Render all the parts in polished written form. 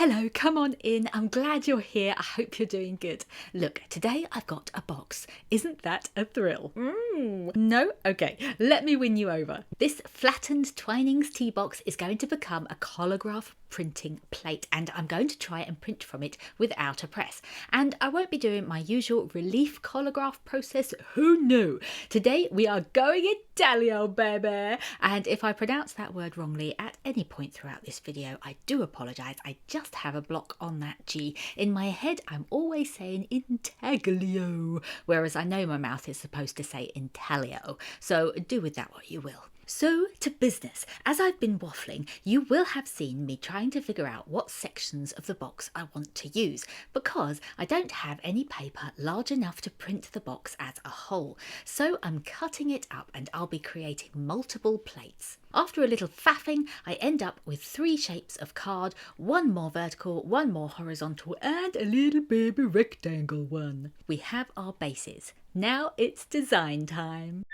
Hello, come on in. I'm glad you're here. I hope you're doing good. Look, today I've got a box. Isn't that a thrill? No? Okay, let me win you over. This flattened Twinings tea box is going to become a Collagraph printing plate, and I'm going to try and print from it without a press. And I won't be doing my usual relief Collagraph process. Who knew? Today we are going Intaglio, baby! And if I pronounce that word wrongly at any point throughout this video, I do apologise. I just have a block on that G. In my head, I'm always saying Intaglio, whereas I know my mouth is supposed to say Intaglio. So do with that what you will. So to business. As I've been waffling, you will have seen me trying to figure out what sections of the box I want to use, because I don't have any paper large enough to print the box as a whole. So I'm cutting it up and I'll be creating multiple plates. After a little faffing, I end up with 3 shapes of card, one more vertical, one more horizontal, and a little baby rectangle one. We have our bases. Now it's design time.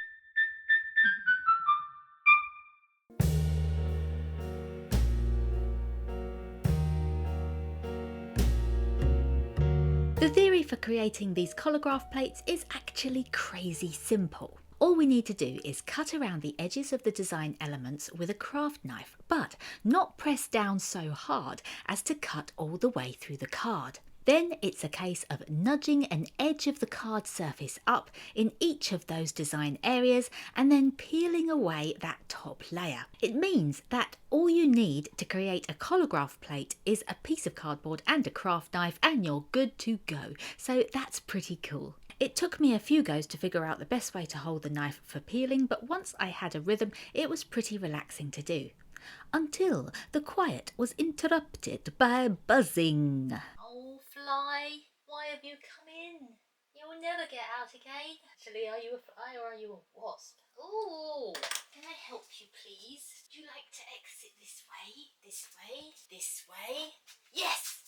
The theory for creating these Collagraph plates is actually crazy simple. All we need to do is cut around the edges of the design elements with a craft knife, but not press down so hard as to cut all the way through the card. Then it's a case of nudging an edge of the card surface up in each of those design areas and then peeling away that top layer. It means that all you need to create a Collagraph plate is a piece of cardboard and a craft knife and you're good to go. So that's pretty cool. It took me a few goes to figure out the best way to hold the knife for peeling, but once I had a rhythm, it was pretty relaxing to do. Until the quiet was interrupted by buzzing. Fly, why have you come in? You will never get out again. Actually, are you a fly or are you a wasp? Ooh, can I help you please? Would you like to exit this way? This way? This way? Yes!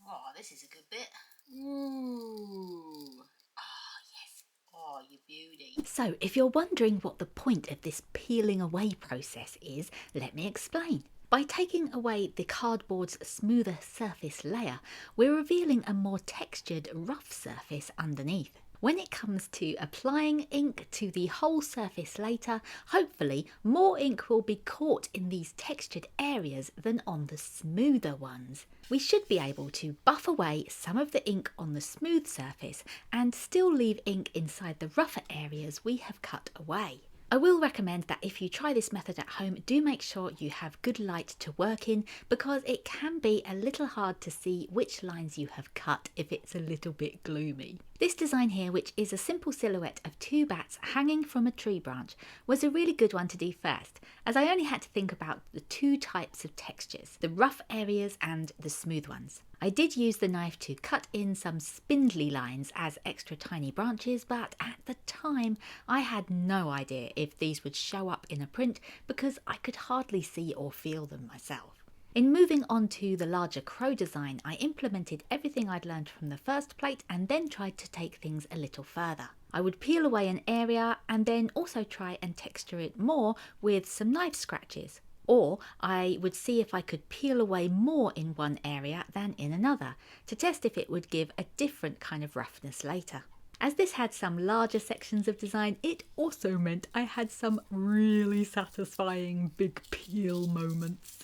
Oh, this is a good bit. Ooh. Oh, yes. Oh, you beauty. So, if you're wondering what the point of this peeling away process is, let me explain. By taking away the cardboard's smoother surface layer, we're revealing a more textured, rough surface underneath. When it comes to applying ink to the whole surface later, hopefully more ink will be caught in these textured areas than on the smoother ones. We should be able to buff away some of the ink on the smooth surface and still leave ink inside the rougher areas we have cut away. I will recommend that if you try this method at home, do make sure you have good light to work in, because it can be a little hard to see which lines you have cut if it's a little bit gloomy. This design here, which is a simple silhouette of 2 bats hanging from a tree branch, was a really good one to do first, as I only had to think about the 2 types of textures, the rough areas and the smooth ones. I did use the knife to cut in some spindly lines as extra tiny branches, but at the time I had no idea if these would show up in a print because I could hardly see or feel them myself. In moving on to the larger crow design, I implemented everything I'd learned from the first plate and then tried to take things a little further. I would peel away an area and then also try and texture it more with some knife scratches. Or I would see if I could peel away more in one area than in another, to test if it would give a different kind of roughness later. As this had some larger sections of design, it also meant I had some really satisfying big peel moments.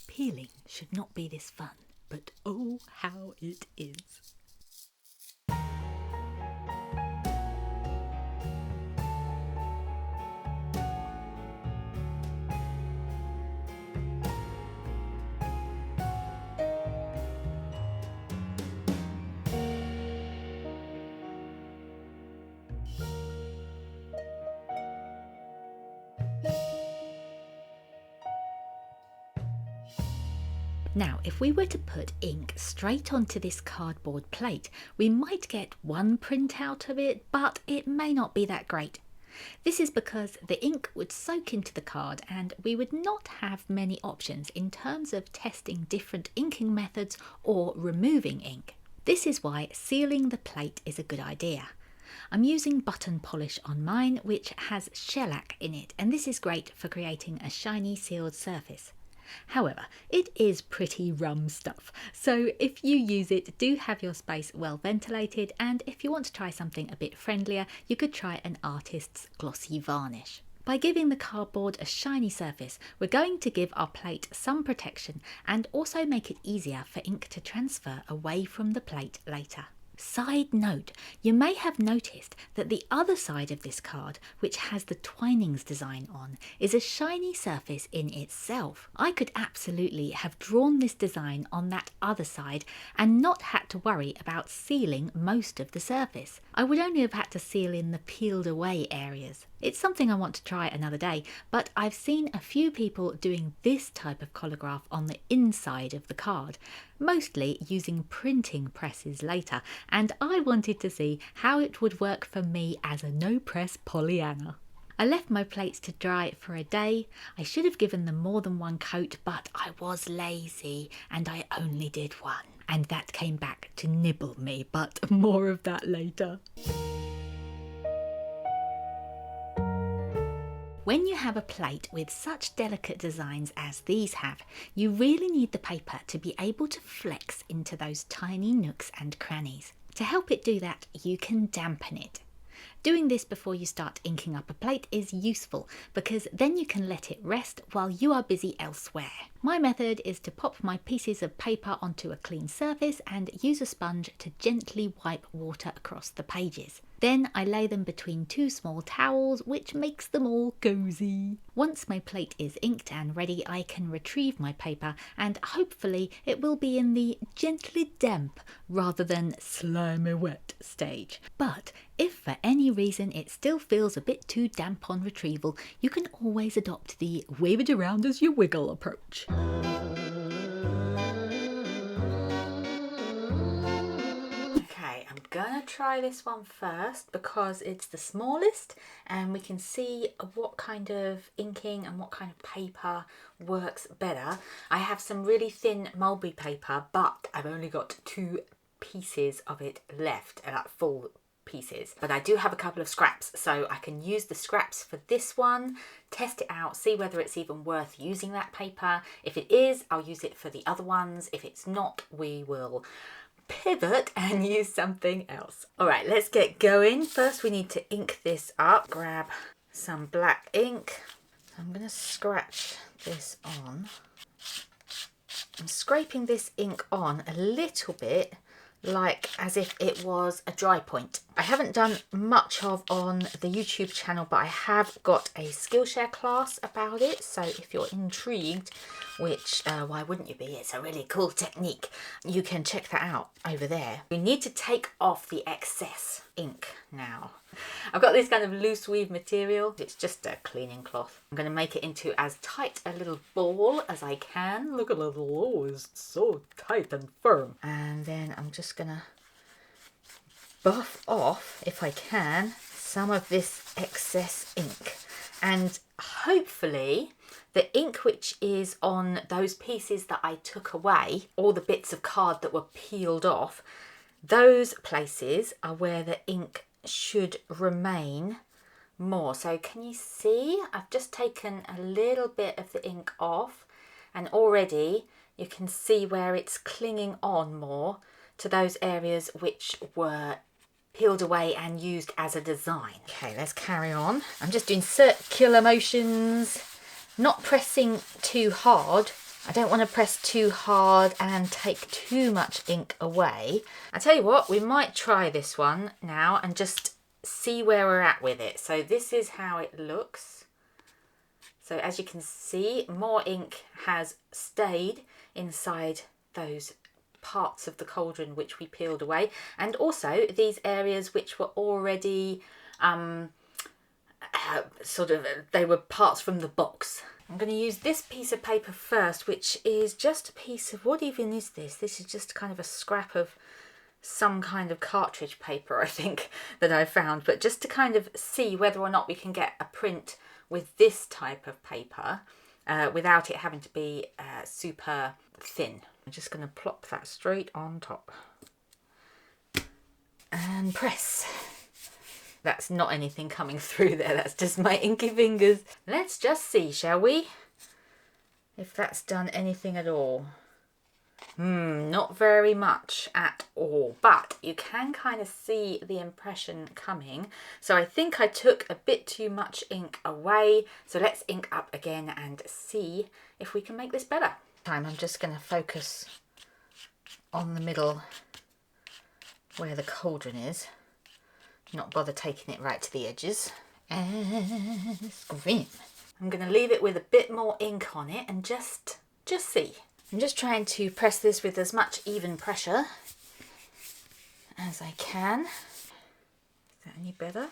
Peeling should not be this fun, but oh how it is. Now, if we were to put ink straight onto this cardboard plate, we might get one print out of it, but it may not be that great. This is because the ink would soak into the card and we would not have many options in terms of testing different inking methods or removing ink. This is why sealing the plate is a good idea. I'm using button polish on mine, which has shellac in it, and this is great for creating a shiny sealed surface. However, it is pretty rum stuff, so if you use it, do have your space well ventilated, and if you want to try something a bit friendlier, you could try an artist's glossy varnish. By giving the cardboard a shiny surface, we're going to give our plate some protection and also make it easier for ink to transfer away from the plate later. Side note, you may have noticed that the other side of this card, which has the Twinings design on, is a shiny surface in itself. I could absolutely have drawn this design on that other side and not had to worry about sealing most of the surface. I would only have had to seal in the peeled away areas. It's something I want to try another day, but I've seen a few people doing this type of collagraph on the inside of the card, mostly using printing presses later, and I wanted to see how it would work for me as a no-press Pollyanna. I left my plates to dry for a day. I should have given them more than one coat, but I was lazy and I only did one. And that came back to nibble me, but more of that later. When you have a plate with such delicate designs as these have, you really need the paper to be able to flex into those tiny nooks and crannies. To help it do that, you can dampen it. Doing this before you start inking up a plate is useful because then you can let it rest while you are busy elsewhere. My method is to pop my pieces of paper onto a clean surface and use a sponge to gently wipe water across the pages. Then I lay them between two small towels, which makes them all cozy. Once my plate is inked and ready, I can retrieve my paper and hopefully it will be in the gently damp rather than slimy wet stage. But if for any reason it still feels a bit too damp on retrieval, you can always adopt the wave it around as you wiggle approach. I'm gonna try this one first because it's the smallest and we can see what kind of inking and what kind of paper works better. I have some really thin mulberry paper, but I've only got 2 pieces of it left, like full pieces. But I do have a couple of scraps, so I can use the scraps for this one, test it out, see whether it's even worth using that paper. If it is, I'll use it for the other ones. If it's not, we will pivot and use something else. All right, let's get going. First we need to ink this up. Grab some black ink. I'm going to scratch this on. I'm scraping this ink on a little bit like as if it was a dry point. I haven't done much of on the YouTube channel, but I have got a Skillshare class about it, so if you're intrigued, which why wouldn't you be, it's a really cool technique, you can check that out over there. We need to take off the excess ink now. I've got this kind of loose weave material. It's just a cleaning cloth. I'm going to make it into as tight a little ball as I can. Look at the oh, it's so tight and firm. And then I'm just going to buff off, if I can, some of this excess ink. And hopefully the ink which is on those pieces that I took away, all the bits of card that were peeled off, those places are where the ink should remain more. So can you see? I've just taken a little bit of the ink off and already you can see where it's clinging on more to those areas which were peeled away and used as a design. Okay, let's carry on. I'm just doing circular motions, not pressing too hard. I don't want to press too hard and take too much ink away. I tell you what, we might try this one now and just see where we're at with it. So this is how it looks. So as you can see, more ink has stayed inside those parts of the cauldron which we peeled away, and also these areas which were already they were parts from the box. I'm going to use this piece of paper first, which is just a piece of, what even is this? This is just kind of a scrap of some kind of cartridge paper, I think, that I found, but just to kind of see whether or not we can get a print with this type of paper without it having to be super thin. I'm just going to plop that straight on top and press. That's not anything coming through there, that's just my inky fingers. Let's just see, shall we? if that's done anything at all. Not very much at all, but you can kind of see the impression coming. So I think I took a bit too much ink away. So let's ink up again and see if we can make this better. I'm just going to focus on the middle where the cauldron is, not bother taking it right to the edges. Scream. I'm going to leave it with a bit more ink on it and just see. I'm just trying to press this with as much even pressure as I can. Is that any better?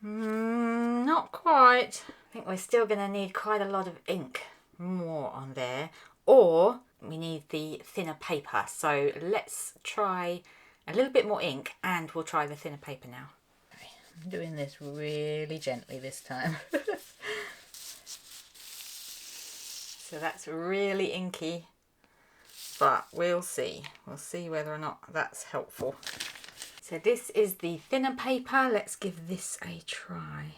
Not quite. I think we're still going to need quite a lot of ink more on there, or we need the thinner paper. So let's try a little bit more ink and we'll try the thinner paper now. Okay, I'm doing this really gently this time. So that's really inky, but we'll see. We'll see whether or not that's helpful. So this is the thinner paper. Let's give this a try.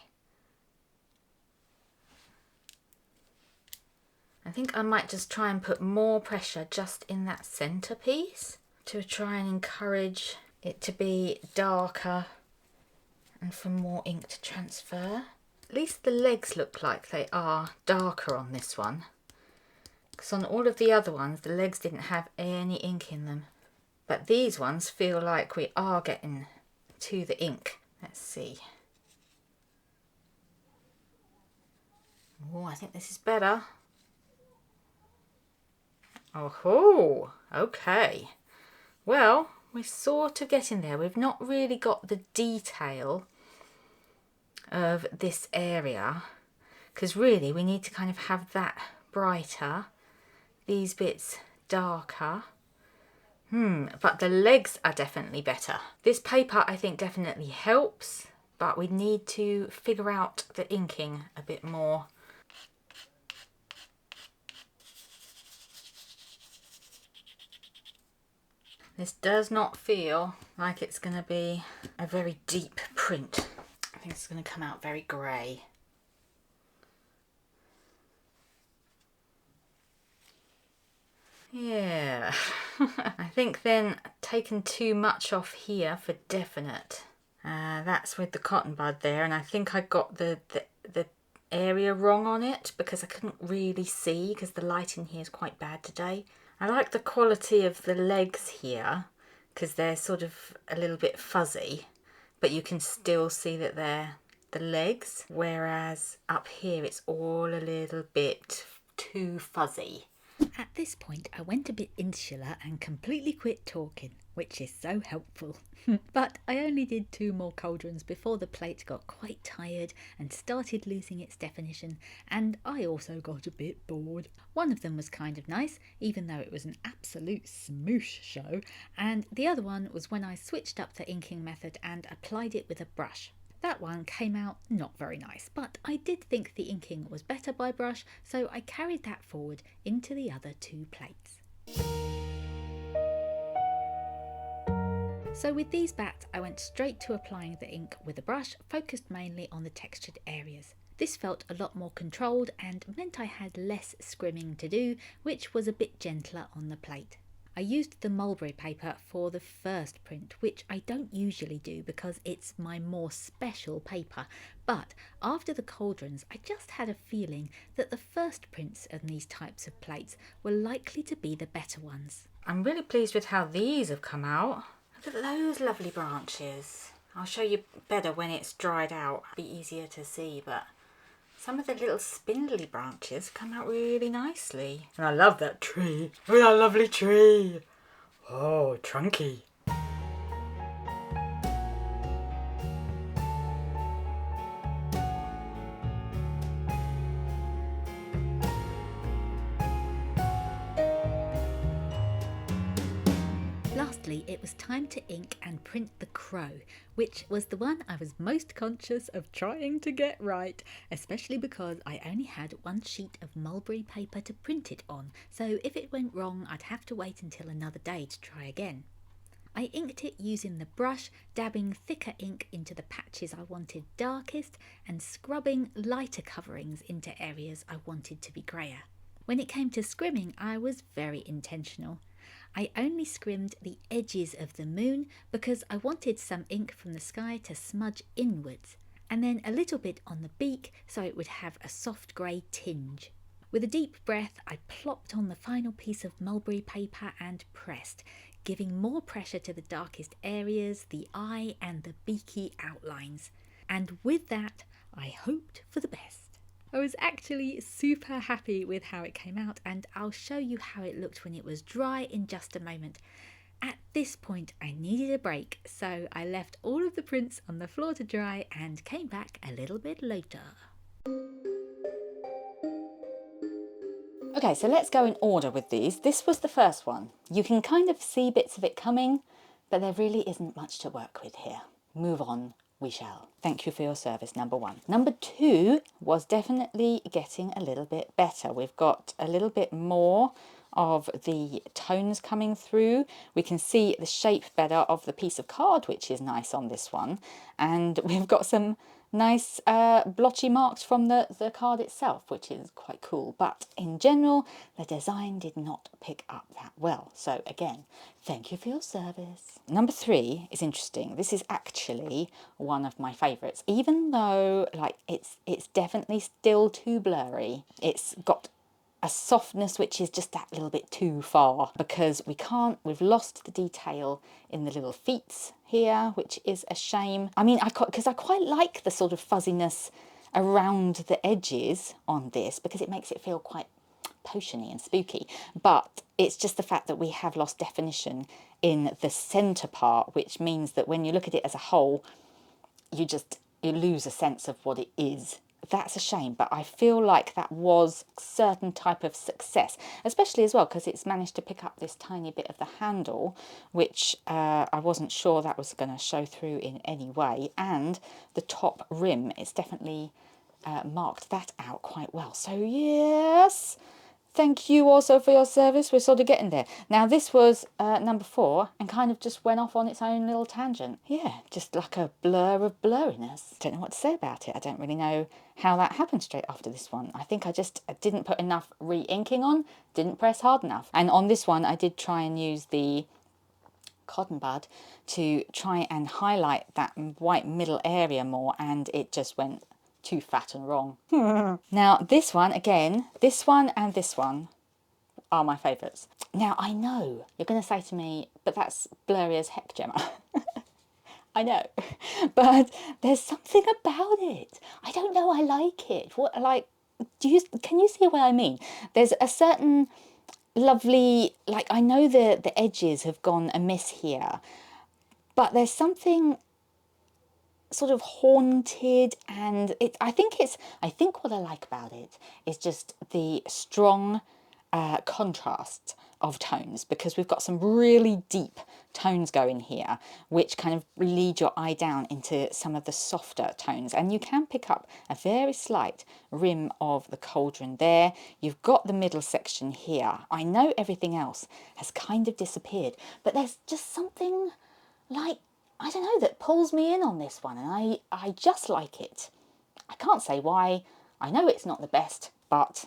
I think I might just try and put more pressure just in that centre piece to try and encourage it to be darker and for more ink to transfer. At least the legs look like they are darker on this one. Because on all of the other ones, the legs didn't have any ink in them. But these ones feel like we are getting to the ink. Let's see. Oh, I think this is better. Oh, okay. Well, we're sort of getting there. We've not really got the detail of this area. Because really, we need to kind of have that brighter. These bits darker. But the legs are definitely better. This paper I think definitely helps, but we need to figure out the inking a bit more. This does not feel like it's going to be a very deep print. I think it's going to come out very grey. Yeah, I think then taken too much off here for definite. That's with the cotton bud there, and I think I got the area wrong on it because I couldn't really see because the light in here is quite bad today. I like the quality of the legs here because they're sort of a little bit fuzzy, but you can still see that they're the legs, whereas up here it's all a little bit too fuzzy. At this point, I went a bit insular and completely quit talking, which is so helpful. But I only did 2 more cauldrons before the plate got quite tired and started losing its definition, and I also got a bit bored. One of them was kind of nice, even though it was an absolute smoosh show, and the other one was when I switched up the inking method and applied it with a brush. That one came out not very nice, but I did think the inking was better by brush, so I carried that forward into the other 2 plates. So with these bats, I went straight to applying the ink with a brush, focused mainly on the textured areas. This felt a lot more controlled and meant I had less scrimming to do, which was a bit gentler on the plate. I used the Mulberry Paper for the first print, which I don't usually do because it's my more special paper, but after the cauldrons I just had a feeling that the first prints on these types of plates were likely to be the better ones. I'm really pleased with how these have come out. Look at those lovely branches. I'll show you better when it's dried out, it'll be easier to see, but some of the little spindly branches come out really nicely. And I love that tree. Oh, that lovely tree. Oh, trunky. Lastly, it was time to ink and print the crow, which was the one I was most conscious of trying to get right, especially because I only had 1 sheet of mulberry paper to print it on, so if it went wrong I'd have to wait until another day to try again. I inked it using the brush, dabbing thicker ink into the patches I wanted darkest and scrubbing lighter coverings into areas I wanted to be greyer. When it came to scrimming, I was very intentional. I only scrimmed the edges of the moon because I wanted some ink from the sky to smudge inwards, and then a little bit on the beak so it would have a soft grey tinge. With a deep breath, I plopped on the final piece of mulberry paper and pressed, giving more pressure to the darkest areas, the eye and the beaky outlines. And with that, I hoped for the best. I was actually super happy with how it came out, and I'll show you how it looked when it was dry in just a moment. At this point, I needed a break, so I left all of the prints on the floor to dry and came back a little bit later. Okay, so let's go in order with these. This was the first one. You can kind of see bits of it coming, but there really isn't much to work with here. Move on, we shall. Thank you for your service, number one. Number two was definitely getting a little bit better. We've got a little bit more of the tones coming through. We can see the shape better of the piece of card, which is nice on this one. And we've got some nice blotchy marks from the card itself, which is quite cool. But in general, the design did not pick up that well. So again, thank you for your service. Number three is interesting. This is actually one of my favourites, even though like it's definitely still too blurry. It's got a softness which is just that little bit too far, because we've lost the detail in the little feet here, which is a shame. I mean, because I quite like the sort of fuzziness around the edges on this, because it makes it feel quite potiony and spooky, but it's just the fact that we have lost definition in the centre part, which means that when you look at it as a whole, you lose a sense of what it is. That's a shame, but I feel like that was a certain type of success, especially as well because it's managed to pick up this tiny bit of the handle, which I wasn't sure that was going to show through in any way, and the top rim, it's definitely marked that out quite well. So yes, thank you also for your service. We're sort of getting there. Now this was number four and kind of just went off on its own little tangent. Yeah, just like a blur of blurriness. Don't know what to say about it. I don't really know how that happened straight after this one. I think I just didn't put enough re-inking on, didn't press hard enough. And on this one, I did try and use the cotton bud to try and highlight that white middle area more, and it just went too fat and wrong. Now this one, again, this one and this one are my favourites. Now I know you're going to say to me, but that's blurry as heck, Gemma. I know, but there's something about it. I don't know, I like it. What, like, can you see what I mean? There's a certain lovely, like, I know the edges have gone amiss here, but there's something sort of haunted, and I think what I like about it is just the strong contrast of tones, because we've got some really deep tones going here which kind of lead your eye down into some of the softer tones, and you can pick up a very slight rim of the cauldron there. You've got the middle section here. I know everything else has kind of disappeared, but there's just something, like, I don't know, that pulls me in on this one, and I just like it. I can't say why. I know it's not the best, but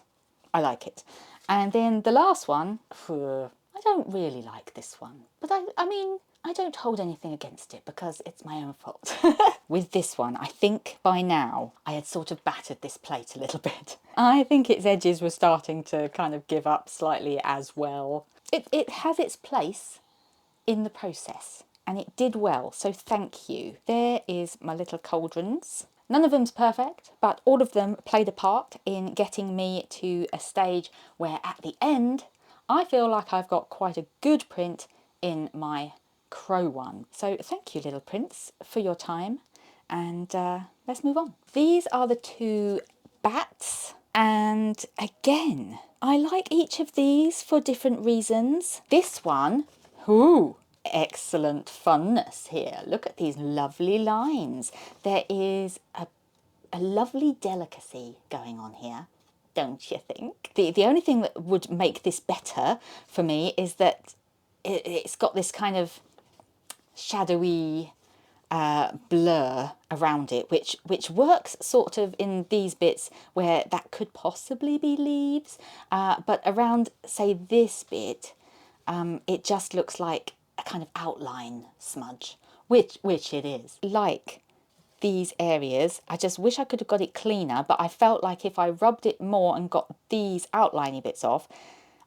I like it. And then the last one, I don't really like this one, but I mean, I don't hold anything against it because it's my own fault. With this one, I think by now I had sort of battered this plate a little bit. I think its edges were starting to kind of give up slightly as well. It has its place in the process, and it did well, so thank you. There is my little cauldrons. None of them's perfect, but all of them played a part in getting me to a stage where at the end I feel like I've got quite a good print in my crow one. So thank you, little prints, for your time, and let's move on. These are the two bats, and again, I like each of these for different reasons. This one, ooh, excellent funness here. Look at these lovely lines. There is a lovely delicacy going on here, don't you think? The only thing that would make this better for me is that it's got this kind of shadowy blur around it, which works sort of in these bits where that could possibly be leaves, but around, say, this bit, it just looks like a kind of outline smudge, which it is. Like these areas, I just wish I could have got it cleaner, but I felt like if I rubbed it more and got these outliney bits off,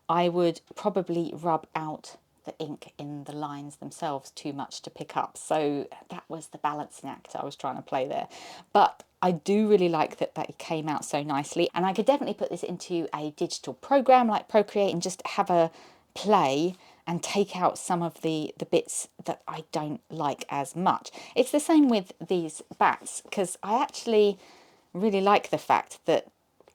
I would probably rub out the ink in the lines themselves too much to pick up. So that was the balancing act I was trying to play there. But I do really like that it came out so nicely, and I could definitely put this into a digital program like Procreate and just have a play and take out some of the bits that I don't like as much. It's the same with these bats, because I actually really like the fact that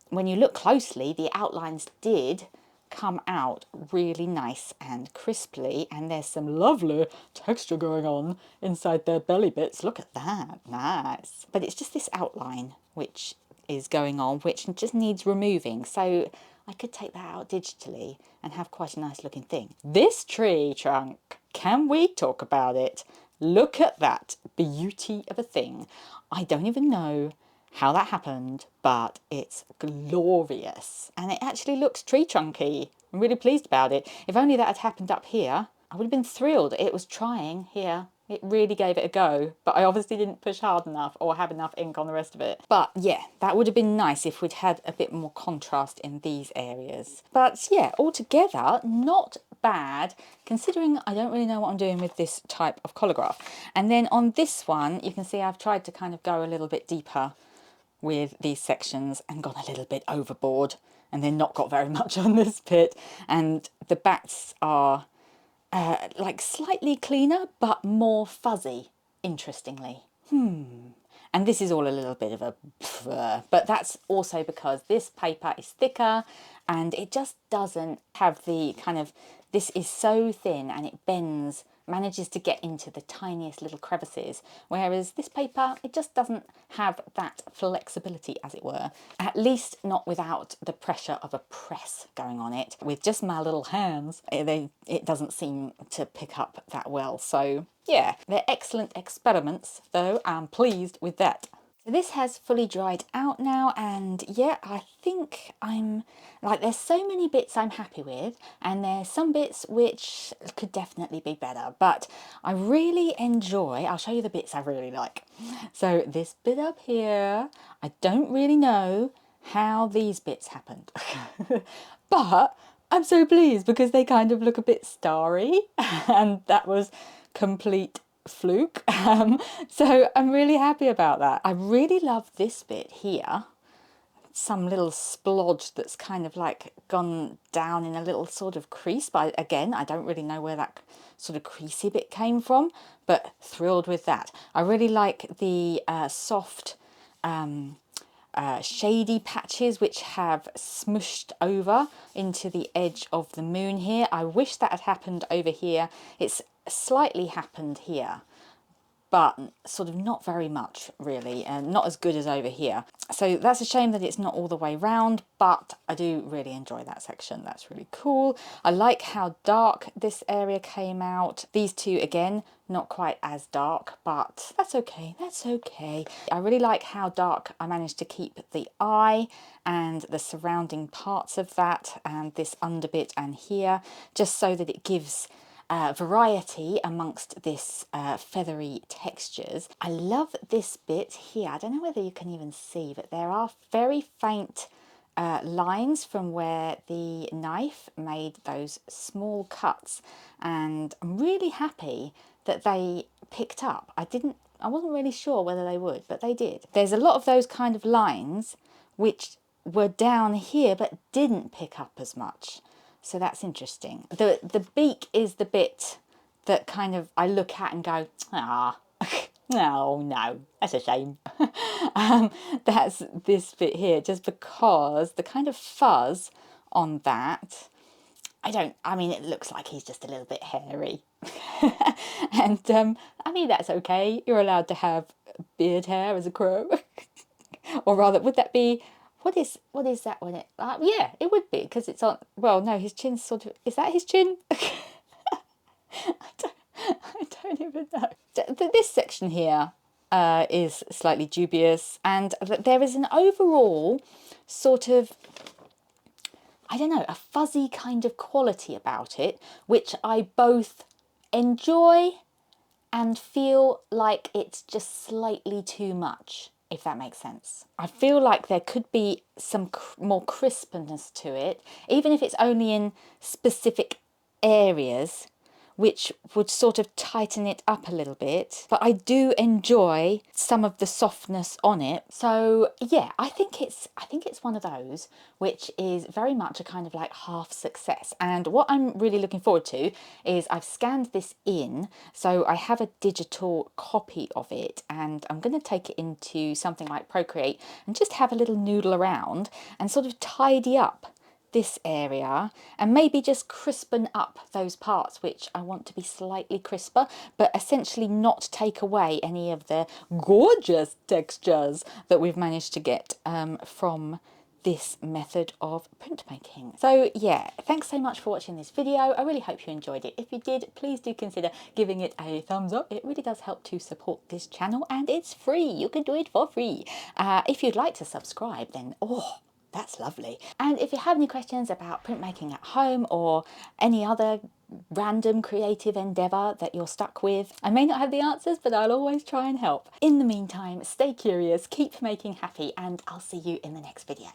when you look closely, the outlines did come out really nice and crisply, and there's some lovely texture going on inside their belly bits. Look at that, nice. But it's just this outline which is going on, which just needs removing, so I could take that out digitally and have quite a nice looking thing. This tree trunk, can we talk about it? Look at that beauty of a thing. I don't even know how that happened, but it's glorious, and it actually looks tree trunky. I'm really pleased about it. If only that had happened up here, I would have been thrilled. It was trying here. It really gave it a go, but I obviously didn't push hard enough or have enough ink on the rest of it. But yeah, that would have been nice if we'd had a bit more contrast in these areas. But yeah, altogether, not bad, considering I don't really know what I'm doing with this type of collagraph. And then on this one, you can see I've tried to kind of go a little bit deeper with these sections and gone a little bit overboard, and then not got very much on this bit. And the bats are like slightly cleaner but more fuzzy, interestingly. And this is all a little bit of a but that's also because this paper is thicker and it just doesn't have the kind of, this is so thin and it bends, manages to get into the tiniest little crevices, whereas this paper, it just doesn't have that flexibility, as it were, at least not without the pressure of a press going on it. With just my little hands, it doesn't seem to pick up that well. So yeah, they're excellent experiments, though I'm pleased with that. This has fully dried out now, and yeah, I think I'm like, there's so many bits I'm happy with, and there's some bits which could definitely be better, but I really enjoy, I'll show you the bits I really like. So this bit up here, I don't really know how these bits happened, but I'm so pleased because they kind of look a bit starry, and that was complete fluke. So I'm really happy about that. I really love this bit here, some little splodge that's kind of like gone down in a little sort of crease, but again, I don't really know where that sort of creasy bit came from, but thrilled with that. I really like the soft shady patches which have smushed over into the edge of the moon here. I wish that had happened over here. It's slightly happened here, but sort of not very much really, and not as good as over here. So that's a shame that it's not all the way round, but I do really enjoy that section. That's really cool. I like how dark this area came out. These two, again, not quite as dark, but that's okay, that's okay. I really like how dark I managed to keep the eye and the surrounding parts of that, and this underbit and here, just so that it gives variety amongst this feathery textures. I love this bit here. I don't know whether you can even see, but there are very faint lines from where the knife made those small cuts, and I'm really happy that they picked up. I wasn't really sure whether they would, but they did. There's a lot of those kind of lines which were down here but didn't pick up as much. So that's interesting. The beak is the bit that kind of I look at and go, ah, no, that's a shame. That's this bit here, just because the kind of fuzz on that, I mean, it looks like he's just a little bit hairy. And I mean, that's okay. You're allowed to have beard hair as a crow. Or rather, would that be, what is that when it, yeah, it would be, because it's on, well, no, his chin's sort of, is that his chin? I don't even know. This section here is slightly dubious, and there is an overall sort of, I don't know, a fuzzy kind of quality about it, which I both enjoy and feel like it's just slightly too much, if that makes sense. I feel like there could be some more crispness to it, even if it's only in specific areas, which would sort of tighten it up a little bit. But I do enjoy some of the softness on it. So yeah, I think it's one of those which is very much a kind of like half success. And what I'm really looking forward to is I've scanned this in, so I have a digital copy of it, and I'm going to take it into something like Procreate and just have a little noodle around and sort of tidy up this area and maybe just crispen up those parts which I want to be slightly crisper, but essentially not take away any of the gorgeous textures that we've managed to get from this method of printmaking. So yeah, thanks so much for watching this video. I really hope you enjoyed it. If you did, please do consider giving it a thumbs up. It really does help to support this channel, and it's free. You can do it for free. If you'd like to subscribe, then that's lovely. And if you have any questions about printmaking at home or any other random creative endeavour that you're stuck with, I may not have the answers, but I'll always try and help. In the meantime, stay curious, keep making happy, and I'll see you in the next video.